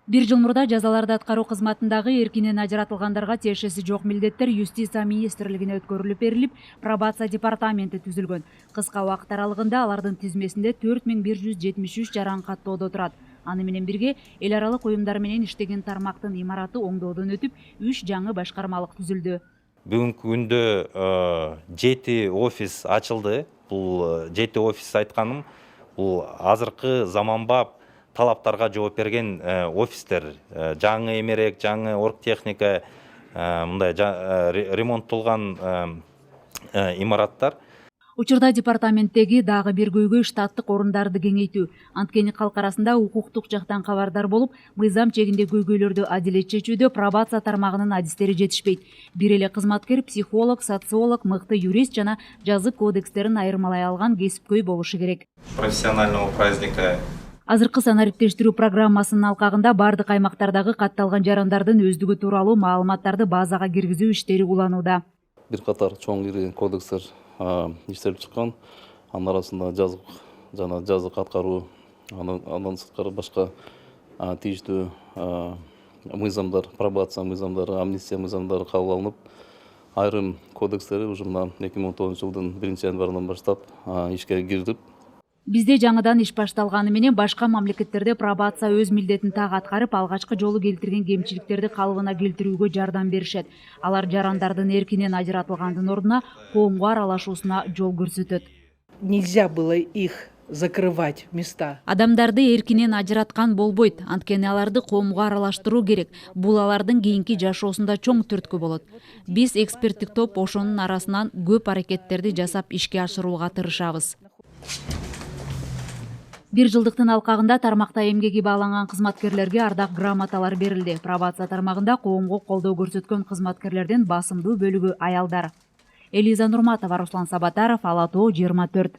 Бир жыл мурда жазаларды аткаруу кызматындагы эркинен ажыратылгандарга тиешеси жок милдеттер Юстиция министрлигине өткөрүлүп берилип, пробация департаменти түзүлгөн. Кыска убакыт аралыгында алардын тизмесинде 4173 жаран каттоодо турат. Аны менен бирге эл аралык уюмдар менен иштеген тармактын имараты оңдоодон өтүп, 3 жаңы башкармалык түзүлдү. Бүгүнкү күндө 7 офис ачылды. Бул 7 офис айтканым, бул азыркы заманбап талаптарга жооп берген офистер. Жаңы эмерек, жаңы оргтехника, мындай ремонттолгон имараттар. Учурда департаменттеги дагы бир көйгөй штаттык орундарды кеңейтүү. Анткени калк арасында укуктук жактан кабардар болуп, мыйзам чегинде көйгөйлөрдү адилет чечүүдө пробация тармагынын адистери жетишпейт. Бир эле кызматкер психолог, социолог, мыкты юрист жана жазык кодекстерин айырмалай алган кесипкөй болушу керек. Профессионального праздника. Азыркы санариптештирүү программасынын алкагында бардык аймактардагы катталган жарандардын өздүгү тууралуу маалыматтарды базага киргизүү иштери уланууда. Бир катар чоң ири кодекстер иштелип чыккан. Анын арасында жазык аткаруу, андан сырткары башка тийиштүү мыйзамдар, пробация мыйзамдары, амнистия мыйзамдары кабыл алынып, айрым кодекстери уже мына 2019 жылдын 1-январынан баштап ишке кирди. Бизде жаңыдан иш башталганы менен башка мамлекеттерде пробация өз милдетин так аткарып, алгачкы жолу келтирген кемчиликтерди калыбына келтирүүгө жардам беришет. Алар жарандардын эркинен ажыратылгандын ордуна коомго аралашуусуна жол көрсөтөт. Нельзя было их закрывать в места. Адамдарды эркинен ажыраткан болбойт, анткени аларды коомго аралаштыруу керек. Бул алардын кийинки жашоосунда чоң түрткү болот. Биз эксперттик топ ошонун арасынан көп аракеттерди жасап ишке ашырууга тырышабыз. Бир жылдыктын алкагында тармакта эмгеги бааланган кызматкерлерге ардак грамоталар берилди. Пробация тармагында коомго колдоо көрсөткөн кызматкерлердин басымдуу бөлүгү аялдар. Элиза Нурматова, Руслан Сабатаров, Ала Тоо 24.